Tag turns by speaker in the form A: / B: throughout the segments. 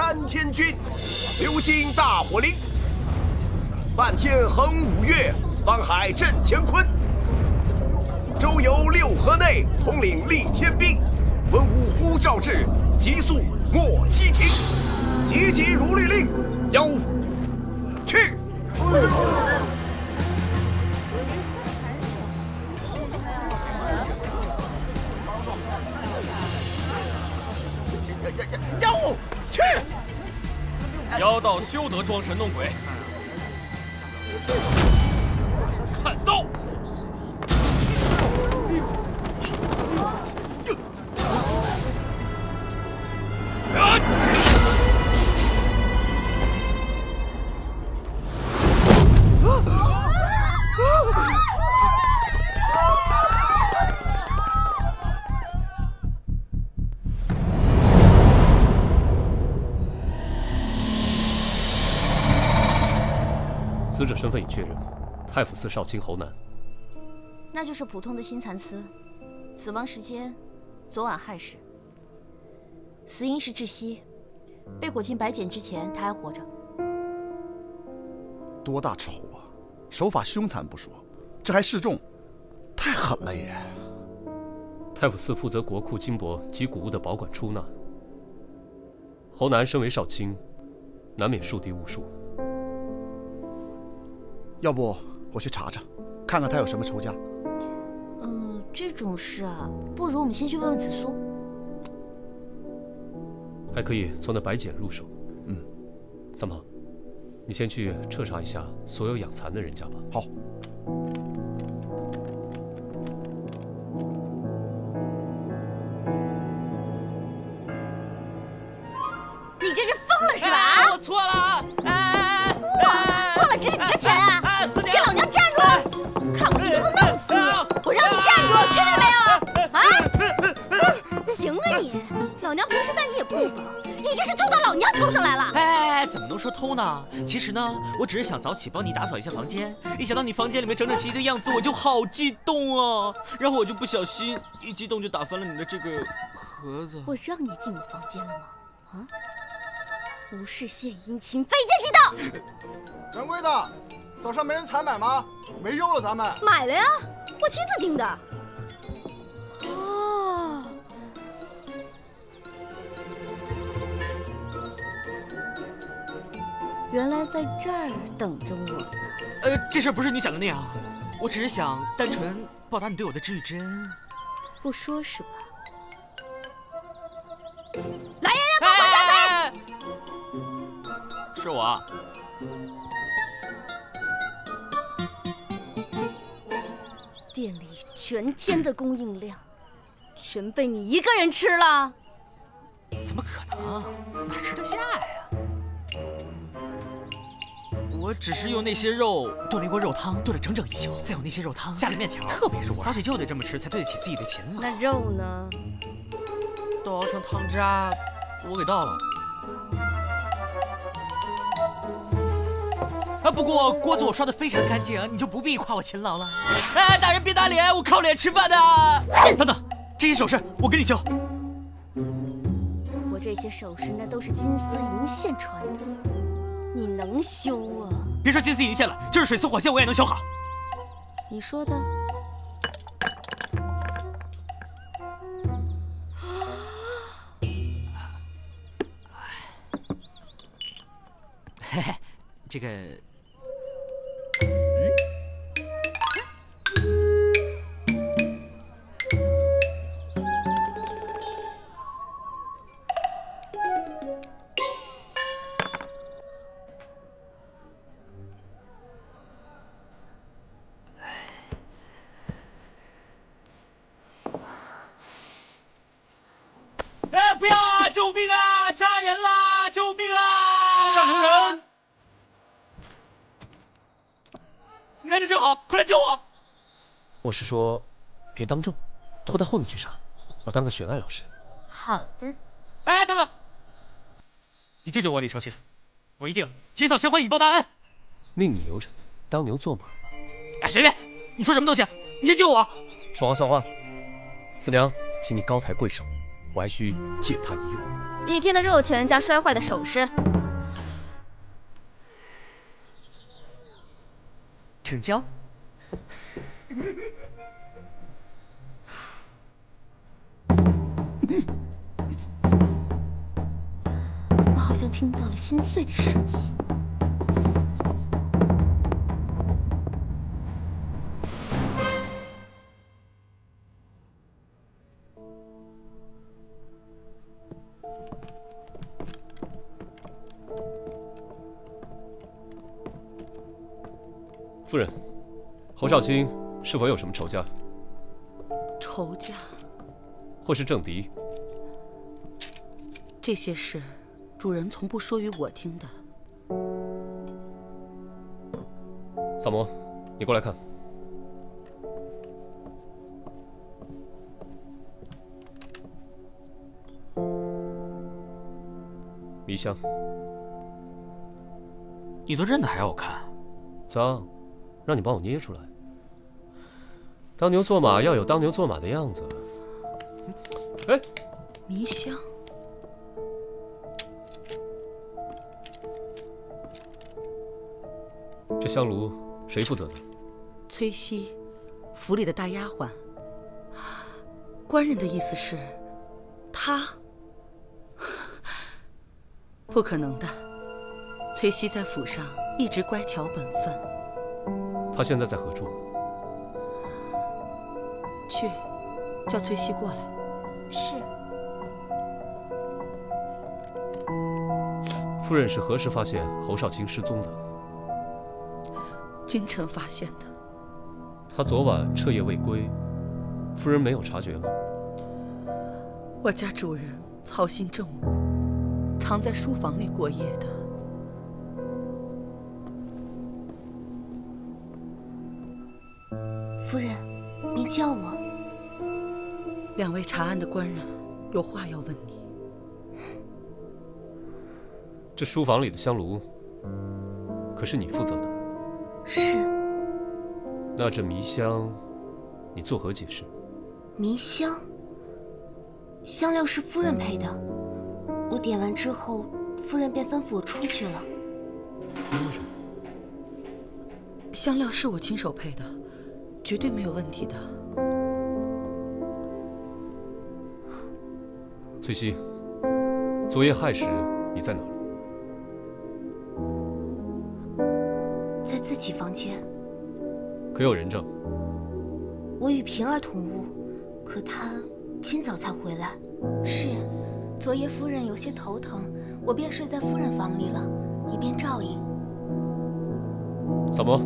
A: 三千军，流经大火岭，半天横五岳，方海镇乾坤。周游六合内，统领立天兵。文武呼召至，急速莫欺停。急急如律令，有去。妖去！
B: 妖道休得装神弄鬼！看刀！
C: 死者身份已确认，太府寺少卿侯南。
D: 那就是普通的新蚕丝，死亡时间昨晚亥时，死因是窒息，被裹进白茧之前他还活着。
E: 多大仇啊！手法凶残不说，这还示众，太狠了也。
C: 太府寺负责国库金帛及古物的保管出纳，侯南身为少卿，难免树敌无数。
E: 要不我去查查，看看他有什么仇家。
D: 这种事啊，不如我们先去问问紫苏。
C: 还可以从那白茧入手。三胖，你先去彻查一下所有养蚕的人家吧。
E: 好。
D: 你这是疯了是吧？
F: 我错了！
D: 错了值几个钱啊？给老娘站住！看我今天不弄死你！我让你站住，听见没有？啊！行啊你，老娘平时待你也不薄，你这是偷到老娘头上来了！
F: 哎，怎么能说偷呢？其实呢，我只是想早起帮你打扫一下房间，一想到你房间里面整整齐齐的样子，我就好激动啊！然后我就不小心一激动就打翻了你的这个盒子。
D: 我让你进我房间了吗？啊！无事献殷勤，非奸即盗。
E: 掌柜的，早上没人采买吗？没肉了，咱们
D: 买了呀，我亲自订的。哦，原来在这儿等着我呢。
F: 这事儿不是你想的那样，我只是想单纯报答你对我的知遇之恩。
D: 不说是吧？来人呀，帮我抓贼！
F: 是我。
D: 店里全天的供应量，全被你一个人吃了？
F: 怎么可能？哪吃得下呀？我只是用那些肉炖了一锅肉汤，炖了整整一宿，再用那些肉汤下了面条，特别入味。早起就得这么吃，才对得起自己的勤劳。
D: 那肉呢？
F: 都熬成汤渣，我给倒了。不过锅子我刷得非常干净，你就不必夸我勤劳了。哎，大人别打脸，我靠脸吃饭的。等等，这些首饰我给你修。
D: 我这些首饰那都是金丝银线穿的，你能修啊？
F: 别说金丝银线了，就是水丝火线我也能修好。
D: 你说的？
F: 嘿嘿，这个。哎，不要啊！救命啊！杀人啦！救命啊！
B: 上头人！
F: 你看这正好，快来救我！
C: 我是说，别当众，拖到后面去杀，我当个悬案老师。
D: 好的。
F: 哎，等等，你救救我李承信，我一定减少相关引爆大案。
C: 命你留着，当牛做马。
F: 哎，随便，你说什么东西？你先救我！
C: 说话算话。四娘，请你高抬贵手，我还需借他一用。
D: 1天的肉钱加摔坏的首饰。
F: 成交。
D: 我好像听到了心碎的声音。
C: 夫人，侯少卿是否有什么仇家？
G: 仇家，
C: 或是政敌？
G: 这些事，主人从不说与我听的。
C: 萨摩，你过来看。迷香，
F: 你都认得还要我看？
C: 脏，让你帮我捏出来。当牛做马要有当牛做马的样子。哎，
G: 迷香，
C: 这香炉谁负责的？
G: 崔西，府里的大丫鬟。官人的意思是，她？不可能的。崔西在府上一直乖巧本分。
C: 他现在在何处？
G: 去，叫崔西过来。
D: 是。
C: 夫人是何时发现侯少卿失踪的？
G: 今晨发现的。
C: 他昨晚彻夜未归，夫人没有察觉吗？
G: 我家主人操心政务，常在书房里过夜的。
D: 夫人，您叫我。
G: 2位查案的官人有话要问你。
C: 这书房里的香炉，可是你负责的？
D: 是。
C: 那这迷香，你作何解释？
D: 迷香，香料是夫人配的，我点完之后，夫人便吩咐我出去了。
C: 夫人，
G: 香料是我亲手配的，绝对没有问题的。
C: 崔西，昨夜亥时你在哪儿？
D: 在自己房间。
C: 可有人证？
D: 我与平儿同屋，可她今早才回来。是，昨夜夫人有些头疼，我便睡在夫人房里了，以便照应。
C: 萨摩，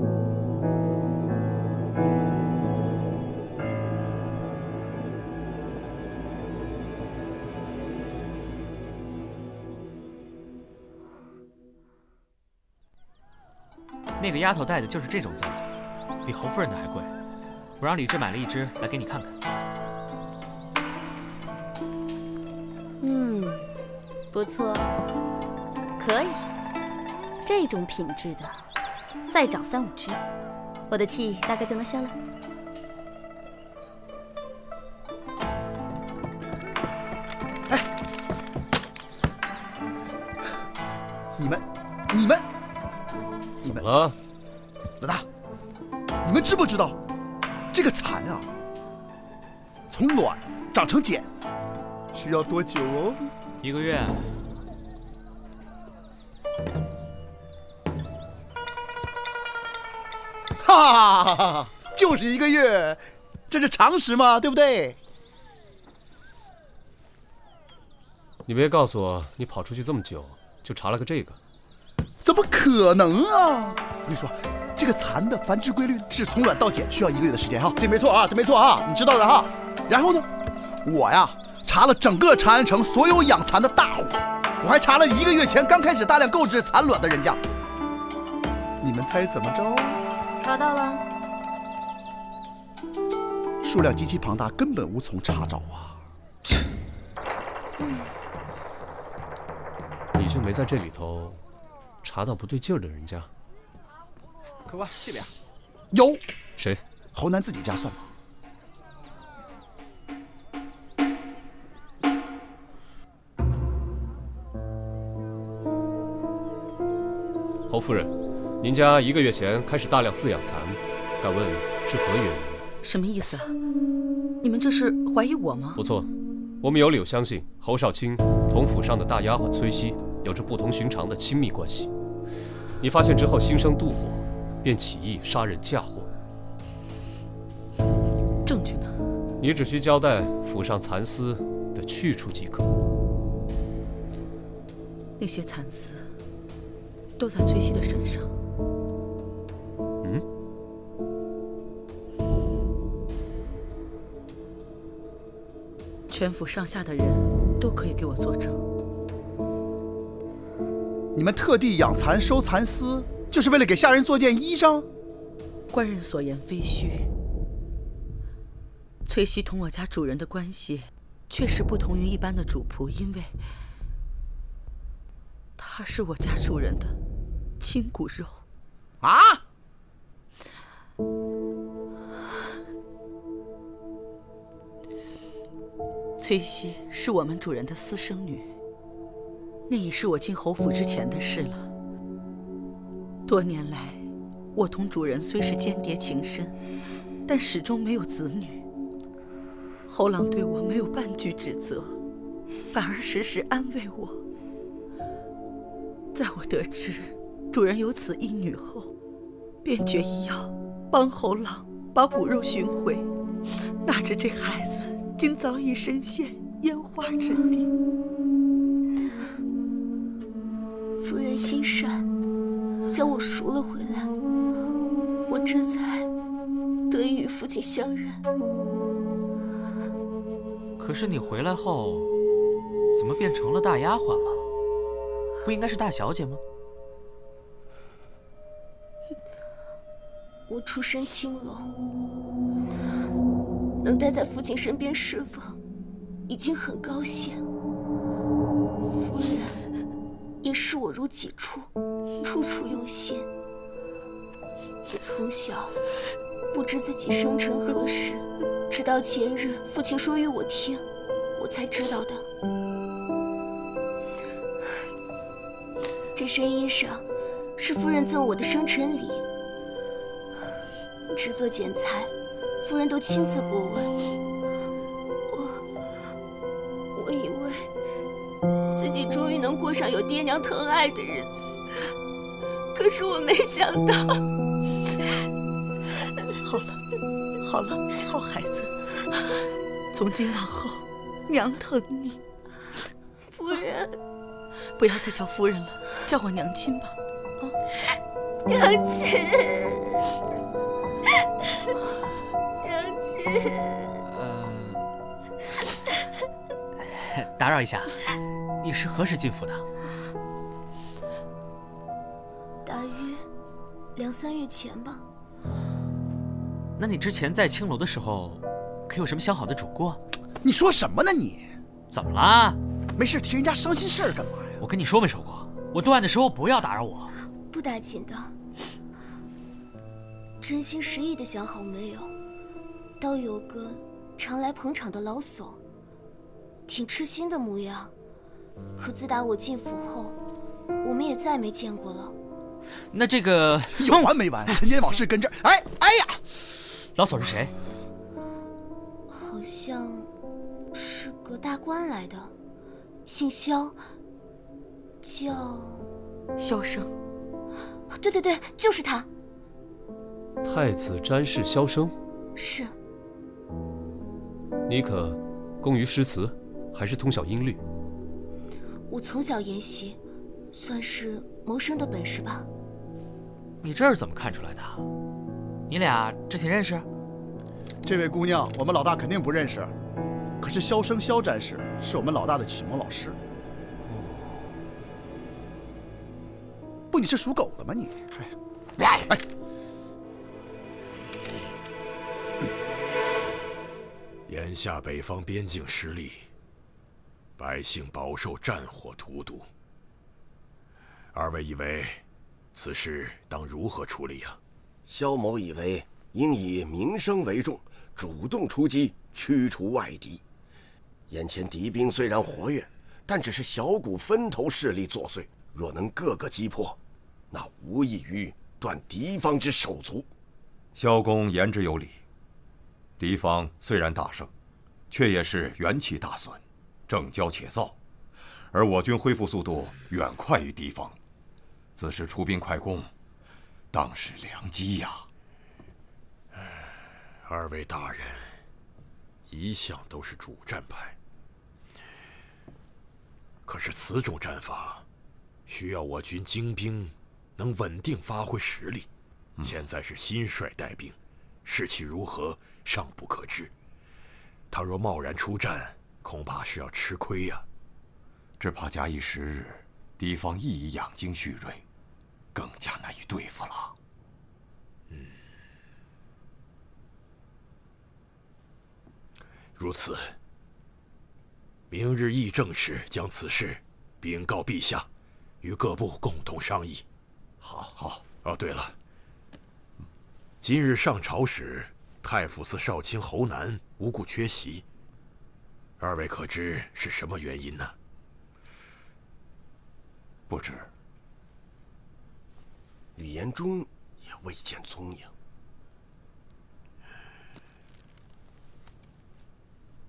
F: 那个丫头戴的就是这种簪子，比侯夫人的还贵。我让李治买了一只来给你看看。
D: 不错，可以。这种品质的，再找3、5只，我的气大概就能消了。
E: 哎，你们，
C: 怎么了？
E: 老大，你们知不知道，这个蚕啊，从卵长成茧需要多久哦
F: 1个月。
E: 哈哈哈，就是1个月，这是常识嘛，对不对？
C: 你别告诉我，你跑出去这么久，就查了个这个？
E: 怎么可能啊！我跟你说，这个蚕的繁殖规律是从卵到茧需要1个月的时间哈，这没错啊，这没错啊，你知道的哈。然后呢，我呀查了整个长安城所有养蚕的大户，我还查了1个月前刚开始大量购置蚕卵的人家。你们猜怎么着？
D: 查到了。
E: 数量极其庞大，根本无从查找啊！
C: 你就没在这里头查到不对劲儿的人家？
E: 客官这边有
C: 谁？
E: 侯南自己家算吗？
C: 侯夫人，您家1个月前开始大量饲养蚕，敢问是何原因？
G: 什么意思啊？你们这是怀疑我吗？
C: 不错，我们有理由相信侯少卿同府上的大丫鬟崔西有着不同寻常的亲密关系。你发现之后心生妒火，便起意杀人嫁祸。
G: 证据呢？
C: 你只需交代府上蚕丝的去处即可。
G: 那些蚕丝都在崔西的身上。全府上下的人都可以给我作证。
E: 你们特地养蚕收蚕丝，就是为了给下人做件衣裳？
G: 官人所言非虚。崔西同我家主人的关系确实不同于一般的主仆，因为他是我家主人的亲骨肉。
E: 啊！
G: 崔西是我们主人的私生女，那已是我进侯府之前的事了。多年来，我同主人虽是间谍情深，但始终没有子女。侯郎对我没有半句指责，反而时时安慰我。在我得知主人有此一女后，便决意要帮侯郎把骨肉寻回。哪知这孩子今早已身陷烟花之地。
D: 夫人心善，将我赎了回来，我这才得以与父亲相认。
F: 可是你回来后，怎么变成了大丫鬟了？不应该是大小姐吗？
D: 我出身青楼，能待在父亲身边侍奉，已经很高兴。夫人也视我如己出，处处用心。从小不知自己生辰何时，直到前日父亲说与我听，我才知道的。这身衣裳是夫人赠我的生辰礼，制作剪裁，夫人都亲自过问。我以为自己终于能过上有爹娘疼爱的日子，可是我没想到。
G: 好了，好孩子，从今往后，娘疼你。
D: 夫人，
G: 不要再叫夫人了，叫我娘亲吧。
D: 娘亲，娘亲。
F: 打扰一下，你是何时进府的？
D: 大约2、3月前吧。
F: 那你之前在青楼的时候，可有什么相好的主顾？
E: 你说什么呢你？
F: 怎么啦？
E: 没事提人家伤心事儿干嘛呀？
F: 我跟你说没说过，我断案的时候不要打扰我。
D: 不打紧的，真心实意的想好没有，倒有个常来捧场的老叟，挺痴心的模样。可自打我进府后，我们也再没见过了。
F: 那这个
E: 有完没完？陈年往事跟这儿，哎呀！
F: 老叟是谁？
D: 好像是个大官来的，姓萧，叫
G: 萧生。
D: 对，就是他。
C: 太子詹事萧生。
D: 是。
C: 你可工于诗词，还是通晓音律？
D: 我从小研习，算是谋生的本事吧。
F: 你这是怎么看出来的？你俩之前认识？
E: 这位姑娘，我们老大肯定不认识。可是萧生萧战士是我们老大的启蒙老师。不，你是属狗的吗你？哎，
H: 眼下北方边境失利，百姓饱受战火荼毒。二位以为此事当如何处理呀？
A: 萧某以为应以民生为重，主动出击，驱除外敌。眼前敌兵虽然活跃，但只是小股分头势力作祟，若能个个击破，那无异于断敌方之手足。
I: 萧公言之有理，敌方虽然大胜，却也是元气大损，正骄且躁，而我军恢复速度远快于敌方，此时出兵快攻，当是良机呀。
H: 二位大人一向都是主战派，可是此种战法需要我军精兵能稳定发挥实力。现在是新帅带兵，士气如何尚不可知。倘若贸然出战，恐怕是要吃亏呀。
I: 只怕假以时日，敌方亦已养精蓄锐，更加难以对付了。
H: 如此，明日议政时将此事禀告陛下，与各部共同商议。
I: 好。
H: 哦，对了，今日上朝时，太傅寺少卿侯南无故缺席，二位可知是什么原因呢？
I: 不知。
A: 吕延忠也未见踪影。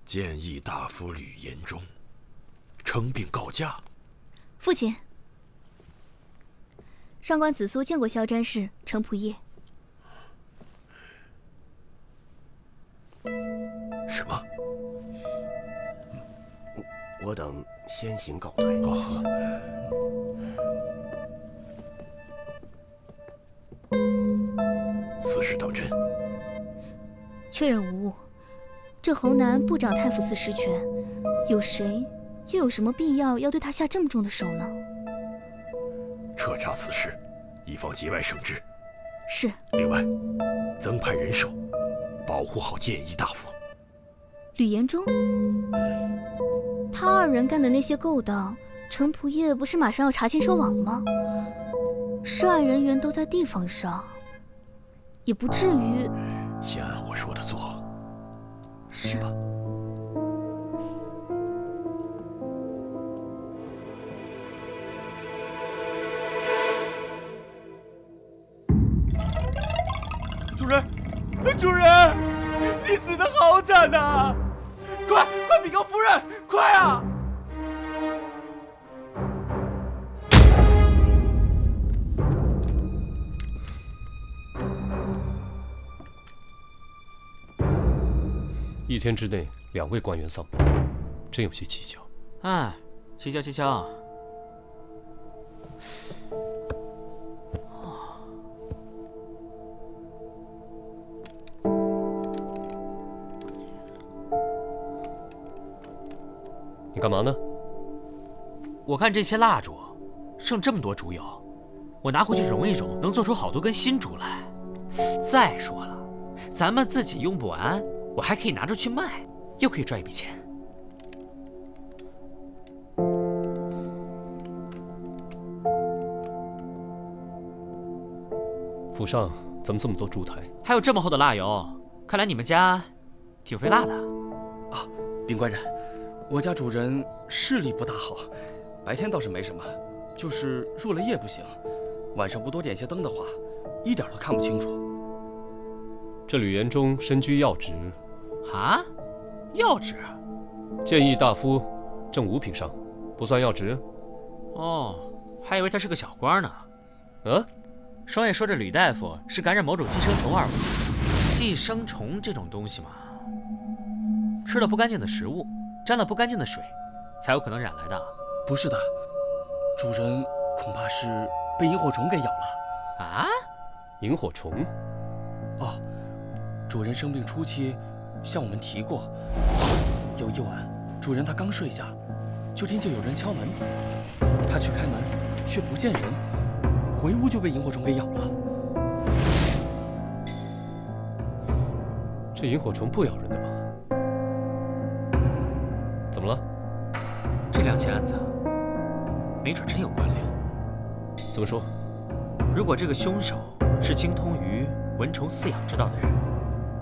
H: 谏议大夫吕延忠称病告假。
D: 父亲，上官子苏见过萧詹事程仆夜。
H: 什么？
A: 我等先行告退。
H: 此事当真？
D: 确认无误。这侯南不掌太傅寺实权，有谁又有什么必要要对他下这么重的手呢？
H: 彻查此事，以防节外生枝。
D: 是。
H: 另外，增派人手，保护好谏议大夫。
D: 吕延忠，他二人干的那些勾当，程仆夜不是马上要查清收网了吗？涉案人员都在地方上，也不至于。
H: 先按我说的做。
D: 是吧？
F: 主人，主人，你死得好惨呐！快禀告夫人，快啊！1
C: 天之内2位官员丧命，真有些蹊跷。
F: 哎，蹊跷。
C: 你干嘛呢？
F: 我看这些蜡烛，剩这么多烛油，我拿回去熔一熔，能做出好多根新烛来。再说了，咱们自己用不完，我还可以拿出去卖，又可以赚一笔钱。
C: 府上怎么这么多烛台？
F: 还有这么厚的蜡油，看来你们家挺费蜡的。
J: 啊，禀官人，我家主人视力不大好，白天倒是没什么，就是入了夜不行，晚上不多点些灯的话，一点都看不清楚。
C: 这吕延忠身居要职。
F: 啊？要职？
C: 谏议大夫正5品上，不算要职。
F: 哦，还以为他是个小官呢。
C: 啊？
F: 双爷说这吕大夫是感染某种寄生虫而亡。寄生虫这种东西嘛，吃了不干净的食物，沾了不干净的水，才有可能染来的。
J: 不是的，主人恐怕是被萤火虫给咬了。
F: 啊？
C: 萤火虫？
J: 哦，主人生病初期向我们提过，有一晚主人他刚睡下，就听见有人敲门，他去开门却不见人，回屋就被萤火虫给咬了。
C: 这萤火虫不咬人的吧？怎么了？
F: 这2起案子没准真有关联。
C: 怎么说？
F: 如果这个凶手是精通于蚊虫饲养之道的人，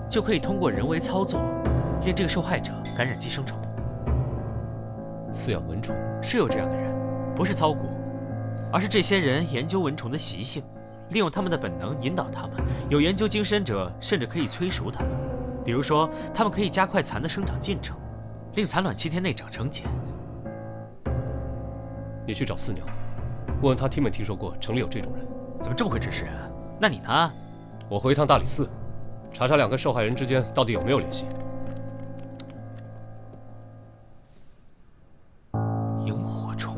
F: 就可以通过人为操作，令这个受害者感染寄生虫。
C: 饲养蚊虫
F: 是有这样的人，不是操骨，而是这些人研究蚊虫的习性，利用他们的本能引导他们。有研究精深者甚至可以催熟它们，比如说，他们可以加快蚕的生长进程，令蚕卵7天内长成茧。
C: 你去找四娘，问问她听没听说过城里有这种人。
F: 怎么这么会指使人？那你呢？
C: 我回一趟大理寺，查查2个受害人之间到底有没有联系。
F: 萤火虫。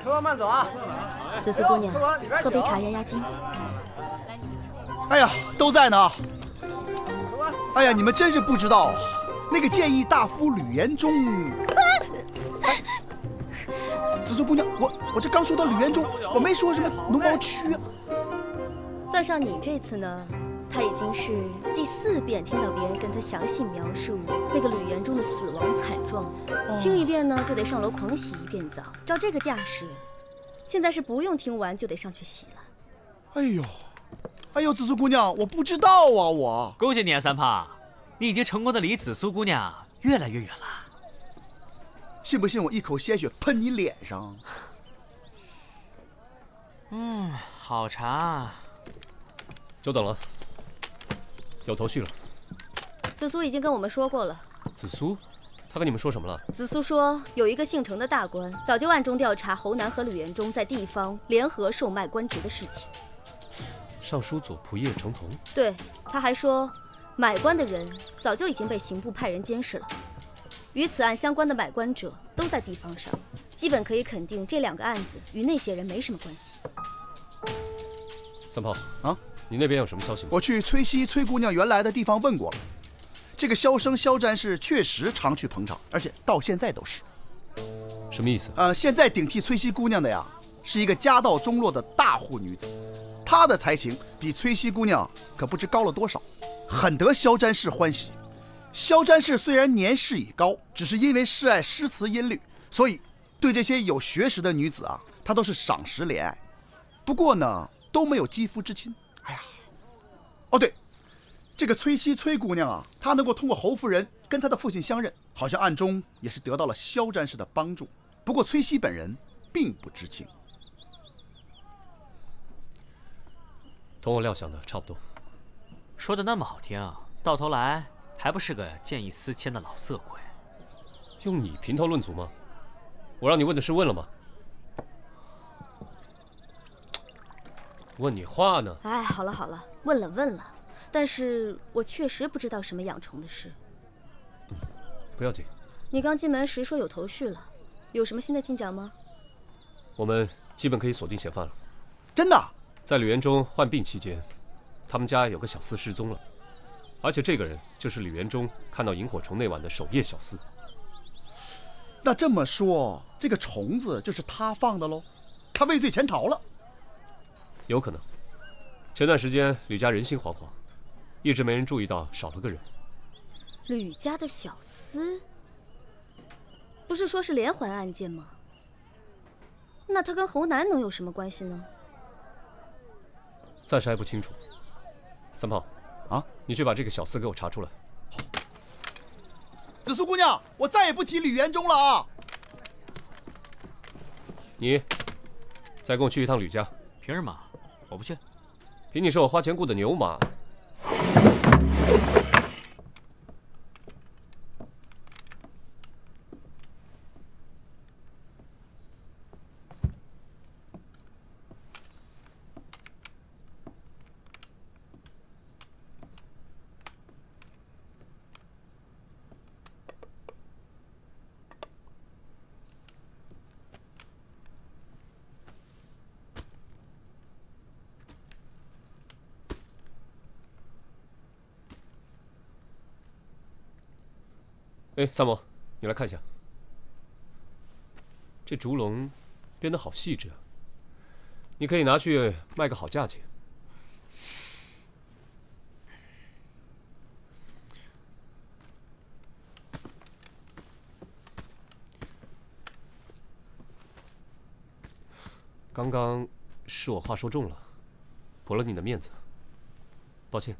K: 客官慢走啊！
D: 紫苏姑娘，喝杯茶压压惊。
E: 哎呀，都在呢。哎呀，你们真是不知道，那个谏议大夫吕延忠。紫苏姑娘，我这刚说到吕延忠，我没说什么农贸区啊。
D: 算上你这次呢，他已经是第4遍听到别人跟他详细描述那个吕延忠的死亡惨状，听一遍呢就得上楼狂洗1遍澡。照这个架势，现在是不用听完就得上去洗了。
E: 哎呦，紫苏姑娘，我不知道啊，我
F: 恭喜你啊，三胖，你已经成功的离紫苏姑娘越来越远了。
E: 信不信我一口鲜血喷你脸上？
F: 好茶。
C: 久等了，有头绪了。
D: 紫苏已经跟我们说过了。
C: 紫苏，他跟你们说什么了？
D: 紫苏说，有一个姓程的大官早就暗中调查侯南和吕延忠在地方联合售卖官职的事情。
C: 尚书左仆射程同。
D: 对，他还说，买官的人早就已经被刑部派人监视了。与此案相关的买官者都在地方上，基本可以肯定这2个案子与那些人没什么关系。
C: 三炮
E: 啊，
C: 你那边有什么消息吗？
E: 我去崔姑娘原来的地方问过了，这个萧生萧战士确实常去捧场，而且到现在都是。
C: 什么意思？
E: 现在顶替崔姑娘的呀，是一个家道中落的大户女子，她的才情比崔姑娘可不知高了多少，很得萧战士欢喜。萧战士虽然年事已高，只是因为嗜爱诗词音律，所以对这些有学识的女子啊，他都是赏识怜爱。不过呢，都没有肌肤之亲。哎呀，哦对，这个崔姑娘啊，她能够通过侯夫人跟她的父亲相认，好像暗中也是得到了萧战士的帮助。不过崔本人并不知情。
C: 同我料想的差不多。
F: 说的那么好听，到头来还不是个见异思迁的老色鬼。
C: 用你评头论足吗？我让你问的是问了吗？问你话呢？
D: 哎，好了，问了，但是我确实不知道什么养虫的事。
C: 不要紧。
D: 你刚进门时说有头绪了，有什么新的进展吗？
C: 我们基本可以锁定嫌犯了。
E: 真的？
C: 在吕延忠患病期间，他们家有个小厮失踪了，而且这个人就是吕延忠看到萤火虫那晚的守夜小厮。
E: 那这么说，这个虫子就是他放的喽？他畏罪潜逃了？
C: 有可能。前段时间吕家人心惶惶，一直没人注意到少了个人。
D: 吕家的小厮，不是说是连环案件吗？那他跟侯南能有什么关系呢？
C: 暂时还不清楚。三炮，
E: 啊，
C: 你去把这个小厮给我查出来。
E: 紫苏姑娘，我再也不提吕延忠了啊！
C: 你再跟我去一趟吕家。
F: 凭什么？我不去。
C: 凭你是我花钱雇的牛马。哎，三毛，你来看一下，这竹笼编得好细致啊，你可以拿去卖个好价钱。刚刚是我话说重了，驳了你的面子，抱歉。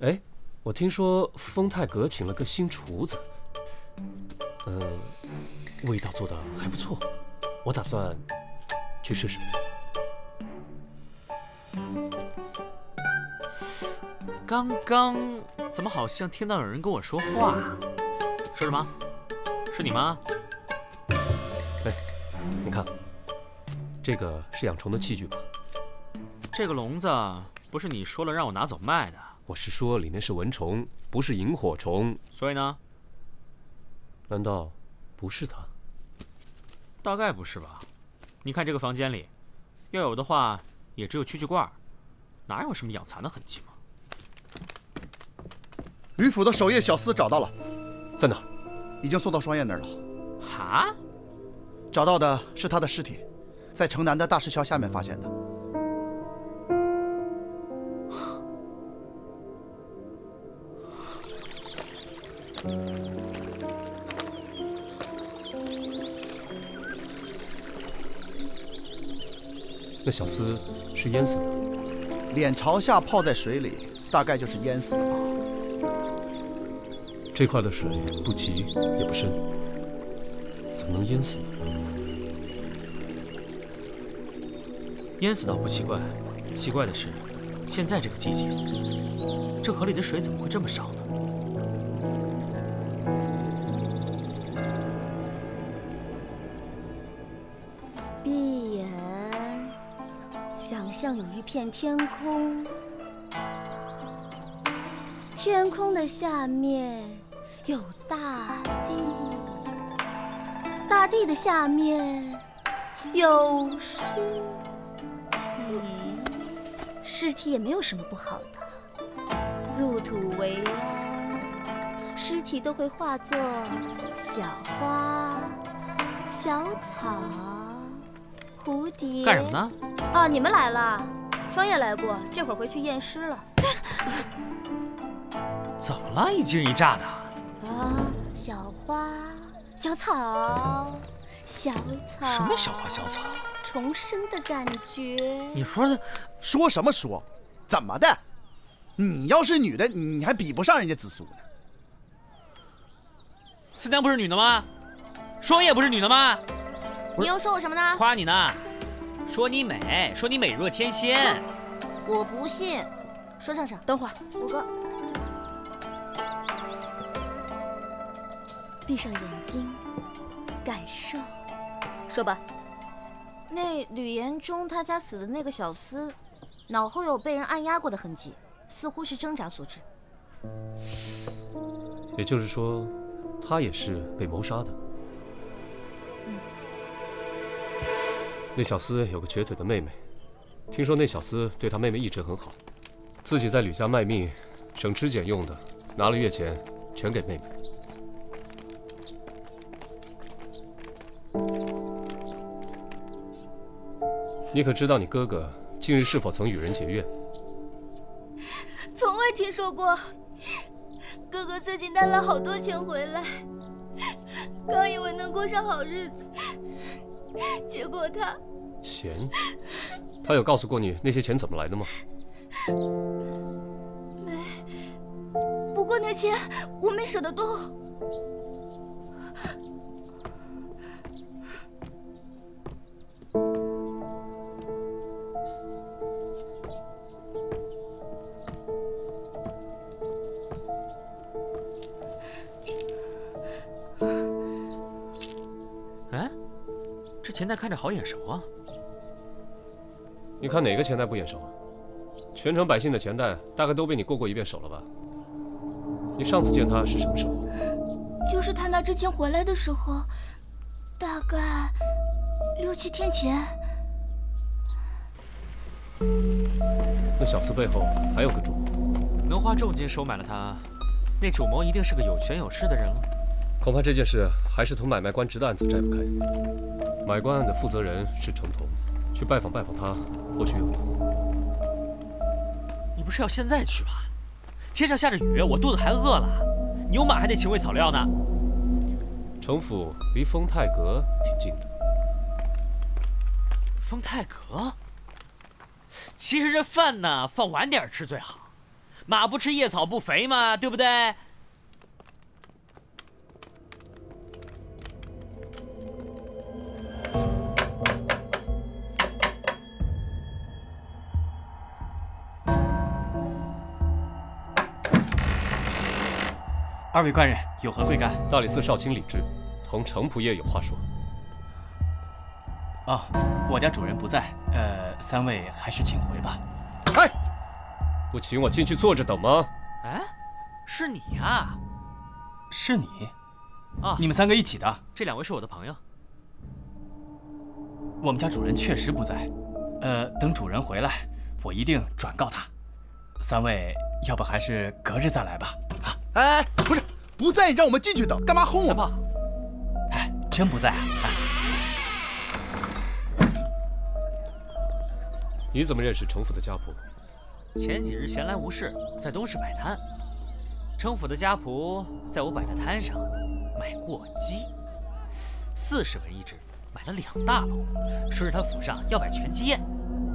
C: 哎，我听说丰泰阁请了个新厨子，味道做得还不错，我打算去试试。
F: 刚刚怎么好像听到有人跟我说话？说什么？是你吗？
C: 哎，你看，这个是养虫的器具吧？
F: 这个笼子不是你说了让我拿走卖的？
C: 我是说里面是蚊虫，不是萤火虫。
F: 所以呢？
C: 难道不是它？
F: 大概不是吧？你看这个房间里，要有的话也只有蛐蛐罐，哪有什么养蚕的痕迹嘛？
E: 吕府的守夜小厮找到了，
C: 在哪儿？
E: 已经送到双燕那儿了。
F: 哈？
E: 找到的是他的尸体，在城南的大石桥下面发现的。
C: 那小厮是淹死的，
E: 脸朝下泡在水里，大概就是淹死的吧。
C: 这块的水不急也不深，怎么能淹死呢？
F: 淹死倒不奇怪，奇怪的是，现在这个季节，这河里的水怎么会这么少呢？
D: 闭眼，想象有一片天空，天空的下面有大地，大地的下面有尸体，尸体也没有什么不好的，入土为安，尸体都会化作小花、小草、蝴蝶。
F: 干什么呢？
D: 哦，你们来了，双叶来过，这会儿回去验尸了。
F: 怎么了？一惊一乍的。
D: 啊，小花、小草、小草。
F: 什么小花小草？
D: 重生的感觉。
F: 你说的
E: 说什么说？怎么的？你要是女的，你还比不上人家紫苏呢。
F: 四娘不是女的吗？双叶不是女的吗？
D: 你又说我什么呢？
F: 夸你呢，说你美，说你美若天仙。
D: 我不信。说上上，等会儿，五哥，闭上眼睛，感受。说吧。
L: 那吕延忠他家死的那个小厮，脑后有被人按压过的痕迹，似乎是挣扎所致。
C: 也就是说，他也是被谋杀的。那小厮有个瘸腿的妹妹，听说那小厮对他妹妹一直很好，自己在吕家卖命，省吃俭用的拿了月钱，全给妹妹。你可知道你哥哥近日是否曾与人结怨？
D: 从未听说过。哥哥最近带了好多钱回来，刚以为能过上好日子，结果他……
C: 钱？他有告诉过你那些钱怎么来的吗？
D: 没。不过那钱我没舍得动。
F: 哎，这钱袋看着好眼熟啊！
C: 你看哪个钱袋不眼熟啊？全城百姓的钱袋大概都被你过一遍手了吧？你上次见他是什么时候？
D: 就是他拿之前回来的时候，大概6、7天前。
C: 那小厮背后还有个主谋，
F: 能花重金收买了他，那主谋一定是个有权有势的人了。
C: 恐怕这件事还是同买卖官职的案子摘不开。买官案的负责人是程同，去拜访他，或许有用。
F: 你不是要现在去吗？天上下着雨，我肚子还饿了，牛马还得请喂草料呢。
C: 城府离丰泰阁挺近的。
F: 丰泰阁？其实这饭呢，放晚点吃最好。马不吃夜草不肥嘛，对不对？
J: 二位官人有何贵干？
C: 大理寺少卿李治，同程仆爷有话说。
J: 哦，我家主人不在，三位还是请回吧。
C: 哎，不请我进去坐着等吗？
F: 哎，是你呀？
J: 是你？
F: 啊，
J: 你们三个一起的？
F: 这两位是我的朋友。
J: 我们家主人确实不在，等主人回来，我一定转告他。三位，要不还是隔日再来吧？啊，
E: 哎，不是，不在，让我们进去等，干嘛轰我们？
F: 三胖，
J: 哎，真不在啊？
C: 你怎么认识程府的家仆？
F: 前几日闲来无事，在东市摆摊，程府的家仆在我摆的摊上买过鸡，40文一只，买了2大笼，说是他府上要摆全鸡宴。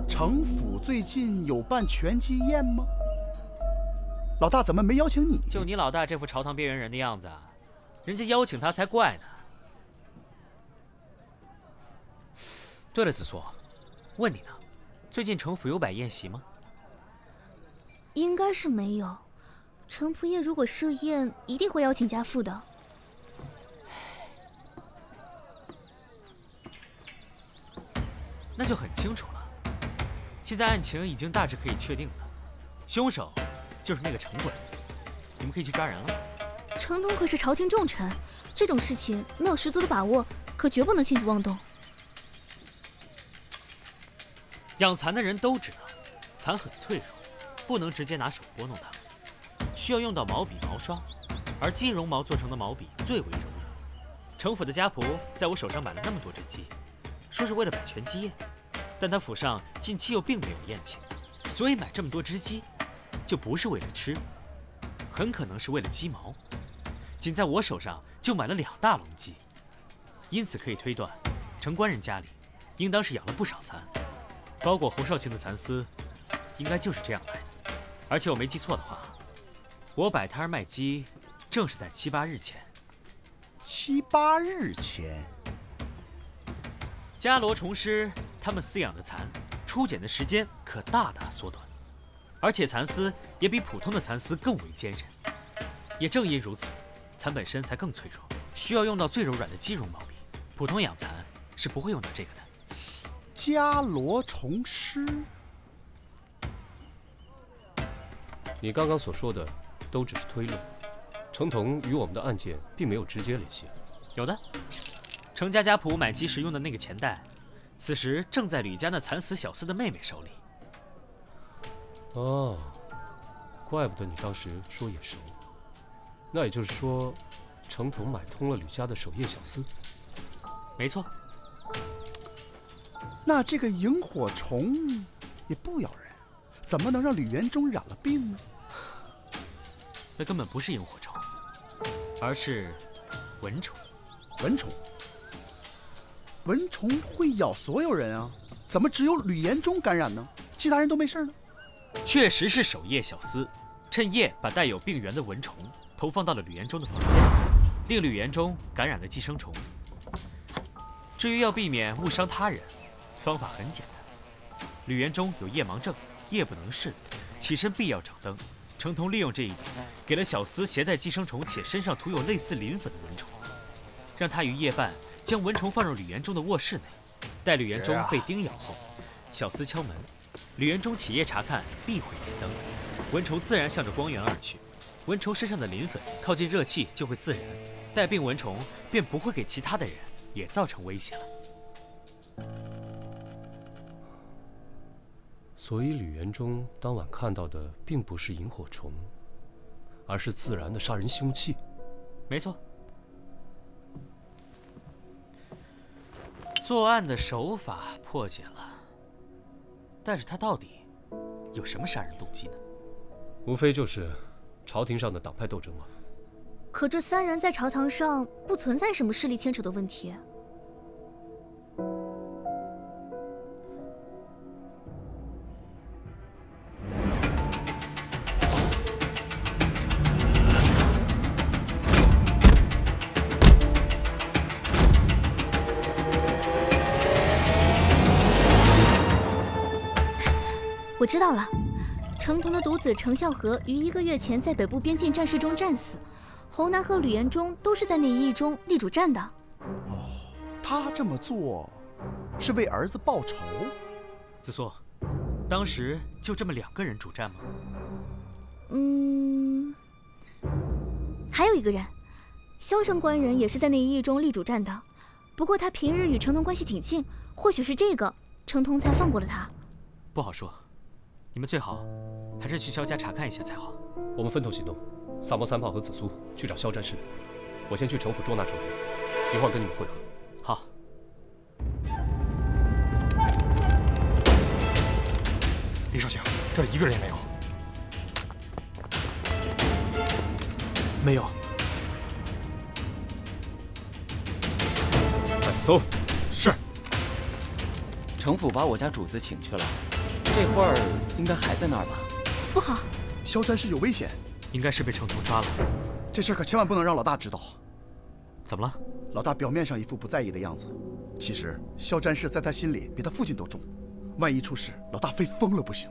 E: 程府最近有办全鸡宴吗？老大怎么没邀请你？
F: 就你老大这副朝堂边缘人的样子，人家邀请他才怪呢。对了，子硕，问你呢，最近程府有摆宴席吗？
L: 应该是没有。程仆爷如果设宴，一定会邀请家父的。
F: 那就很清楚了。现在案情已经大致可以确定了，凶手就是那个程滚，你们可以去抓人了。
L: 程同可是朝廷重臣，这种事情没有十足的把握，可绝不能轻举妄动。
F: 养蚕的人都知道，蚕很脆弱，不能直接拿手拨弄它们，需要用到毛笔、毛刷，而金绒毛做成的毛笔最为柔软。程府的家仆在我手上买了那么多只鸡，说是为了摆全鸡宴，但他府上近期又并没有宴请，所以买这么多只鸡，就不是为了吃，很可能是为了鸡毛。仅在我手上就买了2大笼鸡，因此可以推断，程官人家里应当是养了不少蚕。包裹侯少卿的蚕丝，应该就是这样来的。而且我没记错的话，我摆摊卖鸡，正是在7、8日前。
E: 7、8日前，
F: 伽罗虫师他们饲养的蚕，出茧的时间可大大缩短，而且蚕丝也比普通的蚕丝更为坚韧。也正因如此，蚕本身才更脆弱，需要用到最柔软的鸡绒毛笔。普通养蚕是不会用到这个的。
E: 伽罗虫师，
C: 你刚刚所说的都只是推论，程同与我们的案件并没有直接联系。
F: 有的，程家家仆买鸡时用的那个钱袋，此时正在吕家那惨死小厮的妹妹手里。
C: 哦，怪不得你当时说眼熟。那也就是说，程同买通了吕家的守夜小厮。
F: 没错。
E: 那这个萤火虫也不咬人，怎么能让吕元忠染了病呢？
F: 那根本不是萤火虫，而是蚊虫。
E: 蚊虫？蚊虫会咬所有人啊，怎么只有吕延忠感染呢？其他人都没事呢？
F: 确实是守夜小厮，趁夜把带有病源的蚊虫投放到了吕延忠的房间，令吕延忠感染了寄生虫。至于要避免误伤他人，方法很简单。吕延忠有夜盲症，夜不能视，起身必要掌灯。程同利用这一点，给了小厮携带寄生虫且身上涂有类似磷粉的蚊虫，让他于夜半将蚊虫放入吕延忠的卧室内。待吕延忠被叮咬后，小厮敲门，吕延忠起夜查看，必会点灯，蚊虫自然向着光源而去。蚊虫身上的磷粉靠近热气就会自燃，带病蚊虫便不会给其他的人也造成威胁了。
C: 所以吕元忠当晚看到的并不是萤火虫，而是自然的杀人凶器。
F: 没错。作案的手法破解了，但是他到底有什么杀人动机呢？
C: 无非就是朝廷上的党派斗争嘛。
L: 可这3人在朝堂上不存在什么势力牵扯的问题。
M: 我知道了，程同的独子程孝和于1个月前在北部边境战事中战死，侯南和吕延忠都是在那一役中立主战的。
E: 哦，他这么做是为儿子报仇？
F: 子素，当时就这么2个人主战吗？
M: 还有一个人，萧生官人也是在那一役中立主战的，不过他平日与程同关系挺近，或许是这个程同才放过了他。
F: 不好说，你们最好还是去萧家查看一下才好。
C: 我们分头行动，萨摩三炮和紫苏去找萧战士，我先去城府捉拿程同，一会儿跟你们会合。
F: 好。
N: 李少卿，这里1个人也没有。没有。
C: 快搜！
N: 是。
J: 城府把我家主子请去了，这会儿应该还在那儿吧？
M: 不好，
E: 萧战士有危险，
F: 应该是被程同抓了。
E: 这事可千万不能让老大知道。
F: 怎么了？
E: 老大表面上一副不在意的样子，其实萧战士在他心里比他父亲都重。万一出事，老大非疯了不行。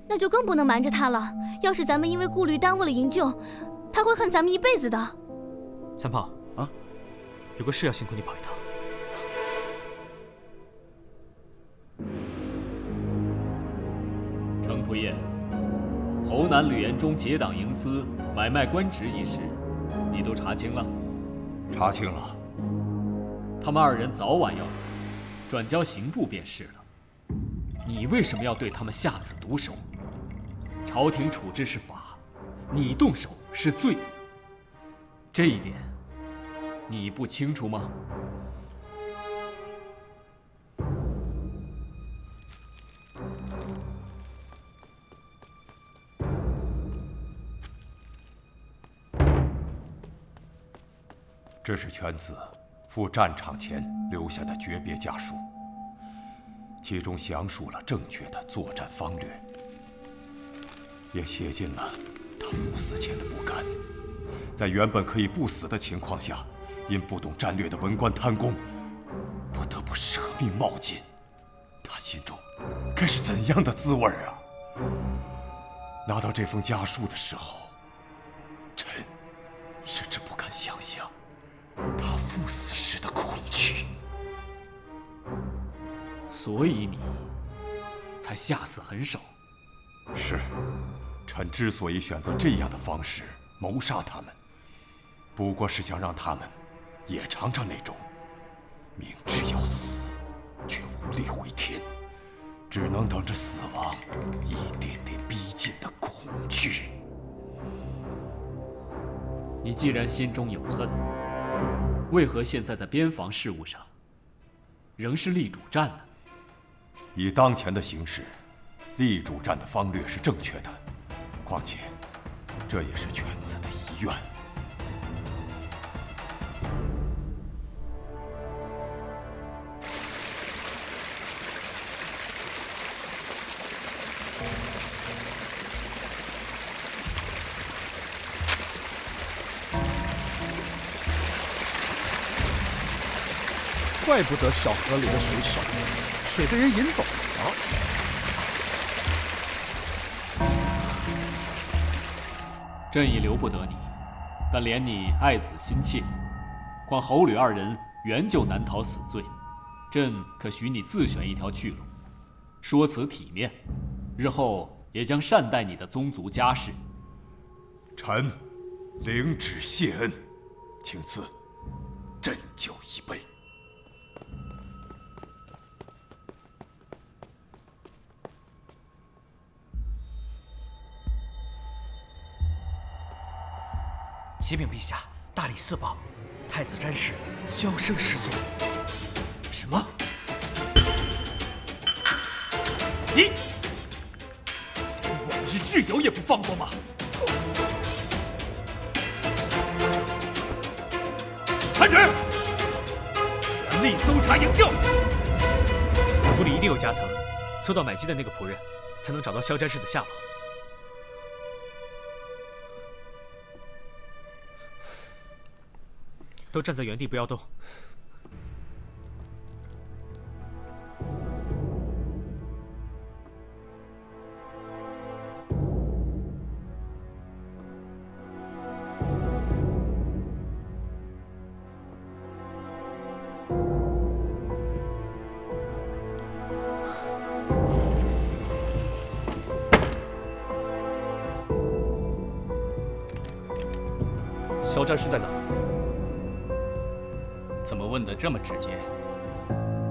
M: 那就更不能瞒着他了。要是咱们因为顾虑耽误了营救，他会恨咱们一辈子的。
F: 三炮
E: 啊，
F: 有个事要辛苦你跑一趟。
O: 程仆夜，侯南、吕延忠结党营私、买卖官职一事，你都查清了？
I: 查清了。
O: 他们2人早晚要死，转交刑部便是了。你为什么要对他们下此毒手？朝廷处置是法，你动手是罪。这一点，你不清楚吗？
I: 这是犬子赴战场前留下的诀别家书，其中详述了正确的作战方略，也写进了他赴死前的不甘。在原本可以不死的情况下，因不懂战略的文官贪功，不得不舍命冒进。他心中该是怎样的滋味啊！拿到这封家书的时候，臣甚至不敢想象他赴死时的恐惧。
O: 所以你才下死狠手。
I: 是，臣之所以选择这样的方式谋杀他们，不过是想让他们也尝尝那种明知要死却无力回天，只能等着死亡一点点逼近的恐惧。
O: 你既然心中有恨，为何现在在边防事务上仍是立主战呢？
I: 以当前的形势，立主战的方略是正确的，况且这也是犬子的遗愿。
E: 怪不得小河里的水少，水被人引走了。
O: 朕已留不得你，但怜你爱子心切，况侯吕2人原就难逃死罪，朕可许你自选一条去路，说辞体面，日后也将善待你的宗族家事。
I: 臣领旨谢恩，请赐鸩酒一杯。
J: 启禀陛下，大理寺报，太子詹事萧生失踪。
O: 什么？你往日挚友也不放过吗？传旨，全力搜查营救。
F: 府里一定有夹层，搜到买鸡的那个仆人，才能找到萧詹事的下落。都站在原地，不要动。
C: 肖战是在哪？
O: 怎么问得这么直接？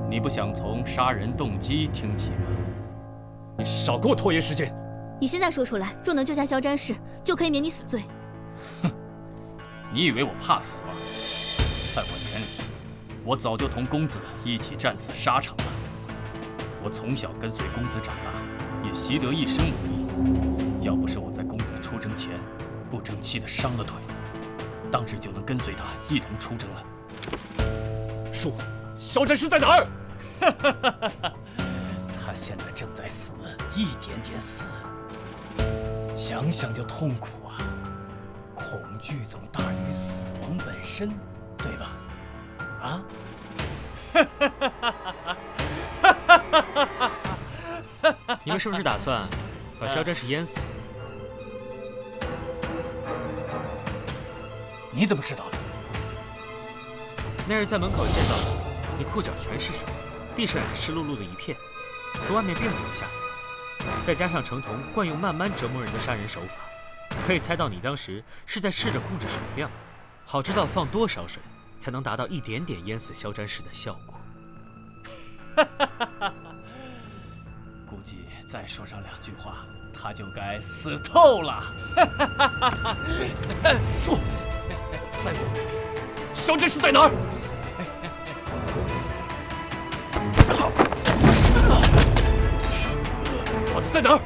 O: 你不想从杀人动机听起吗？
C: 你少给我拖延时间！
M: 你现在说出来，若能救下肖战氏，就可以免你死罪。
O: 哼，你以为我怕死吗？在我眼里，我早就同公子一起战死沙场了。我从小跟随公子长大，也习得一身武艺。要不是我在公子出征前不争气的伤了腿，当时就能跟随他一同出征了。
C: 叔，肖战氏在哪儿？
O: 他现在正在死，一点点死，想想就痛苦啊！恐惧总大于死亡本身，对吧？啊？
F: 你们是不是打算把肖战氏淹死？
O: 你怎么知道的？
F: 那日在门口见到的，你裤脚全是水，地上也是湿漉漉的一片，可外面并没有下雨。再加上程同惯用慢慢折磨人的杀人手法，可以猜到你当时是在试着控制水量，好知道放多少水才能达到一点点淹死肖战氏的效果。
O: 估计再说上2句话，他就该死透了。
C: 说，再问，肖战氏在哪儿？他在哪儿？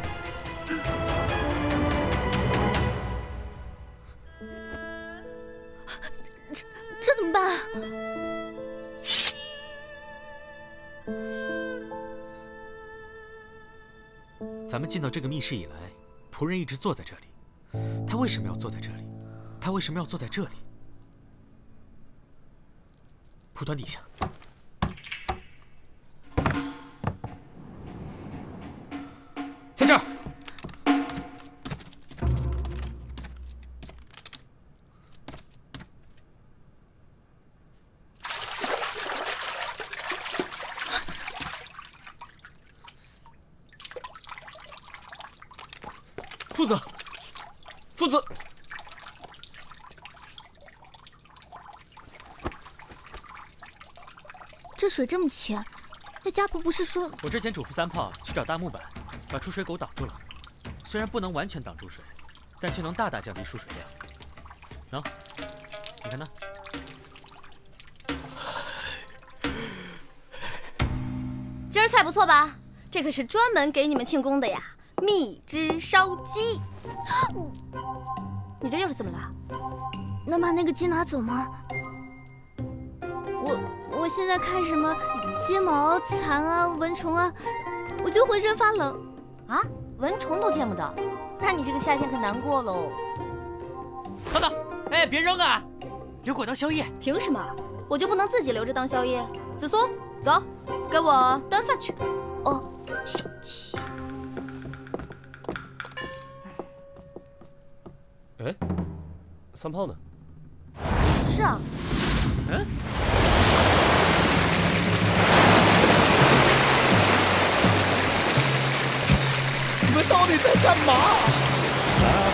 M: 这怎么办啊？
F: 咱们进到这个密室以来，仆人一直坐在这里。他为什么要坐在这里？他为什么要坐在这里？蒲团底下。在这儿。
C: 夫子，夫子，
M: 这水这么浅，那家仆不是说……
F: 我之前嘱咐三炮去找大木板，把出水口挡住了。虽然不能完全挡住水，但却能大大降低输水量。喏，你看那。
D: 今儿菜不错吧？这可是专门给你们庆功的呀！蜜汁烧鸡。你这又是怎么了？
M: 能把那个鸡拿走吗？我现在看什么鸡毛、蚕啊、蚊虫啊，我就浑身发冷。
D: 啊，蚊虫都见不到，那你这个夏天可难过喽。
F: 等等，哎，别扔啊，留给我当宵夜。
D: 凭什么？我就不能自己留着当宵夜？紫苏，走，跟我端饭去。
M: 哦，
D: 小气。
C: 哎，三炮呢？
D: 是啊。
F: 嗯。
E: 你们到底在干嘛？